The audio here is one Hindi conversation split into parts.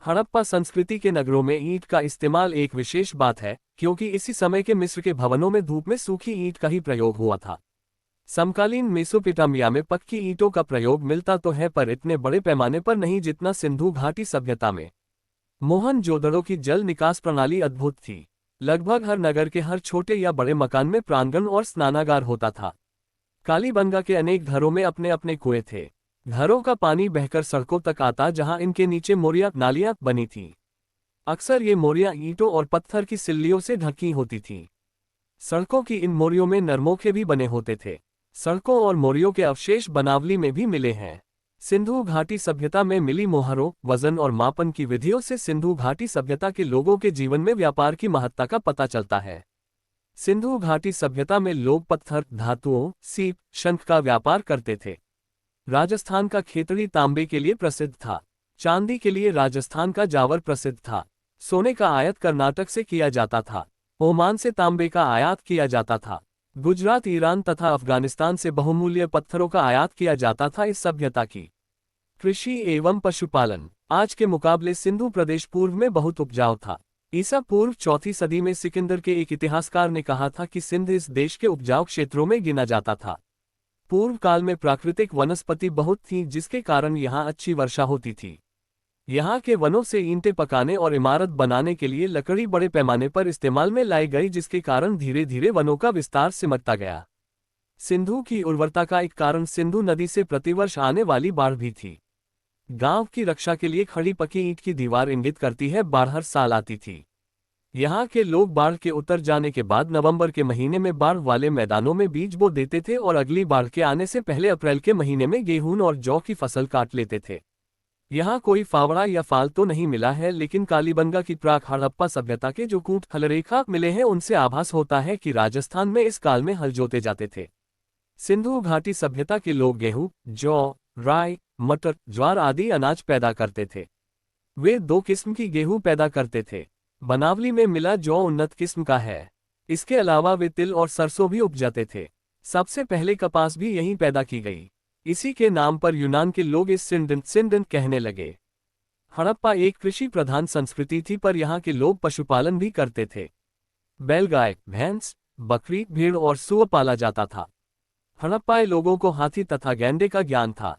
हड़प्पा संस्कृति के नगरों में ईंट का इस्तेमाल एक विशेष बात है, क्योंकि इसी समय के मिस्र के भवनों में धूप में सूखी ईंट का ही प्रयोग हुआ था। समकालीन मेसोपोटामिया में पक्की ईंटों का प्रयोग मिलता तो है, पर इतने बड़े पैमाने पर नहीं जितना सिंधु घाटी सभ्यता में। मोहनजोदड़ो की जल निकास प्रणाली अद्भुत थी। लगभग हर नगर के हर छोटे या बड़े मकान में प्रांगण और स्नानागार होता था। कालीबंगा के अनेक घरों में अपने अपने कुएं थे। घरों का पानी बहकर सड़कों तक आता, जहां इनके नीचे मोरियां नालियां बनी थीं। अक्सर ये मोरियां ईंटों और पत्थर की सिल्लियों से ढकी होती थीं। सड़कों की इन मोरियों में नरमोखे भी बने होते थे। सड़कों और मोरियों के अवशेष बनावली में भी मिले हैं। सिंधु घाटी सभ्यता में मिली मोहरों, वजन और मापन की विधियों से सिंधु घाटी सभ्यता के लोगों के जीवन में व्यापार की महत्ता का पता चलता है। सिंधु घाटी सभ्यता में लोग पत्थर, धातुओं, सीप, शंख का व्यापार करते थे। राजस्थान का खेतड़ी तांबे के लिए प्रसिद्ध था। चांदी के लिए राजस्थान का जावर प्रसिद्ध था। सोने का आयात कर्नाटक से किया जाता था। ओमान से तांबे का आयात किया जाता था। गुजरात, ईरान तथा अफगानिस्तान से बहुमूल्य पत्थरों का आयात किया जाता था। इस सभ्यता की कृषि एवं पशुपालन आज के मुकाबले सिंधु प्रदेश पूर्व में बहुत उपजाऊ था। ईसा पूर्व 4वीं सदी में सिकंदर के एक इतिहासकार ने कहा था कि सिंध इस देश के उपजाऊ क्षेत्रों में गिना जाता था। पूर्व काल में प्राकृतिक वनस्पति बहुत थी, जिसके कारण यहाँ अच्छी वर्षा होती थी। यहाँ के वनों से ईंटें पकाने और इमारत बनाने के लिए लकड़ी बड़े पैमाने पर इस्तेमाल में लाई गई, जिसके कारण धीरे धीरे वनों का विस्तार सिमटता गया। सिंधु की उर्वरता का एक कारण सिंधु नदी से प्रतिवर्ष आने वाली बाढ़ भी थी। गांव की रक्षा के लिए खड़ी पकी ईंट की दीवार इंगित करती है बाढ़ हर साल आती थी। यहाँ के लोग बाढ़ के उतर जाने के बाद नवंबर के महीने में बाढ़ वाले मैदानों में बीज बो देते थे और अगली बाढ़ के आने से पहले अप्रैल के महीने में गेहूं और जौ की फसल काट लेते थे। यहाँ कोई फावड़ा या फाल तो नहीं मिला है, लेकिन कालीबंगा की प्राक हड़प्पा सभ्यता के जो कूट हलरेखा मिले हैं, उनसे आभास होता है कि राजस्थान में इस काल में हल जोते जाते थे। सिंधु घाटी सभ्यता के लोग गेहूं, जौ, राई, मटर, ज्वार आदि अनाज पैदा करते थे। वे 2 किस्म की गेहूं पैदा करते थे। बनावली में मिला जौ उन्नत किस्म का है। इसके अलावा वे तिल और सरसों भी उपजाते थे। सबसे पहले कपास भी यहीं पैदा की गई। इसी के नाम पर यूनान के लोग इस सिंडन कहने लगे। हड़प्पा एक कृषि प्रधान संस्कृति थी, पर यहाँ के लोग पशुपालन भी करते थे। बैलगाय, भैंस, बकरी, भेड़ और सूअर पाला जाता था। हड़प्पाई लोगों को हाथी तथा गैंडे का ज्ञान था।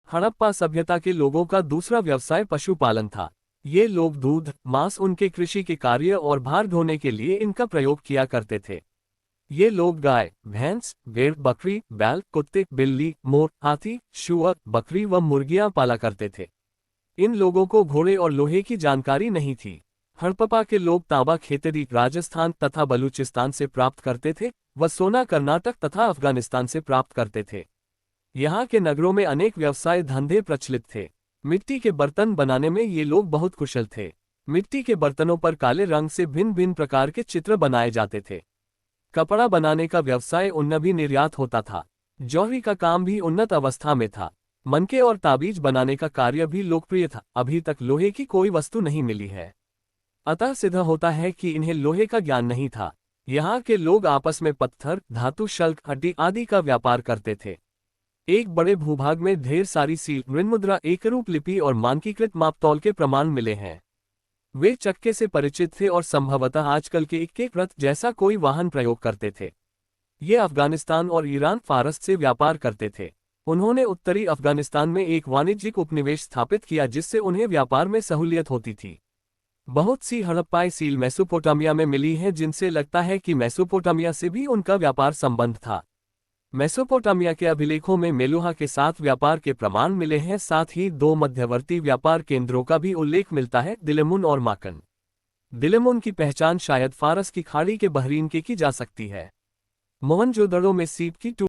हड़प्पा सभ्यता के लोगों का दूसरा व्यवसाय पशुपालन था। ये लोग दूध, मांस, उनके कृषि के कार्य और भार ढोने के लिए इनका प्रयोग किया करते थे। ये लोग गाय, भैंस, भेड़, बकरी, बैल, कुत्ते, बिल्ली, मोर, हाथी, शुअर, बकरी व मुर्गियां पाला करते थे। इन लोगों को घोड़े और लोहे की जानकारी नहीं थी। हड़प्पा के लोग तांबा खेतड़ी राजस्थान तथा बलूचिस्तान से प्राप्त करते थे व सोना कर्नाटक तथा अफगानिस्तान से प्राप्त करते थे। यहाँ के नगरों में अनेक व्यवसाय धंधे प्रचलित थे। मिट्टी के बर्तन बनाने में ये लोग बहुत कुशल थे। मिट्टी के बर्तनों पर काले रंग से भिन्न भिन्न प्रकार के चित्र बनाए जाते थे। कपड़ा बनाने का व्यवसाय उन्न भी निर्यात होता था। जौहरी का काम भी उन्नत अवस्था में था। मनके और ताबीज बनाने का कार्य भी लोकप्रिय था। अभी तक लोहे की कोई वस्तु नहीं मिली है, अतः सिद्ध होता है कि इन्हें लोहे का ज्ञान नहीं था। यहाँ के लोग आपस में पत्थर, धातु, शल्क, हड्डी आदि का व्यापार करते थे। एक बड़े भूभाग में ढेर सारी सील, ऋणमुद्रा, एकरूप लिपि और मानकीकृत मापतौल के प्रमाण मिले हैं। वे चक्के से परिचित थे और संभवतः आजकल के इक्के रथ जैसा कोई वाहन प्रयोग करते थे। ये अफगानिस्तान और ईरान, फारस से व्यापार करते थे। उन्होंने उत्तरी अफगानिस्तान में एक वाणिज्यिक उपनिवेश स्थापित किया, जिससे उन्हें व्यापार में सहूलियत होती थी। बहुत सी हड़प्पाई सील मेसोपोटामिया में मिली हैं, जिनसे लगता है कि मेसोपोटामिया से भी उनका व्यापार संबंध था। मेसोपोटामिया के अभिलेखों में मेलुहा के साथ व्यापार के प्रमाण मिले हैं। साथ ही 2 मध्यवर्ती व्यापार केंद्रों का भी उल्लेख मिलता है, दिलमुन और माकन। दिलमुन की पहचान शायद फारस की खाड़ी के बहरीन के की जा सकती है। मोहनजोदड़ो में सीप की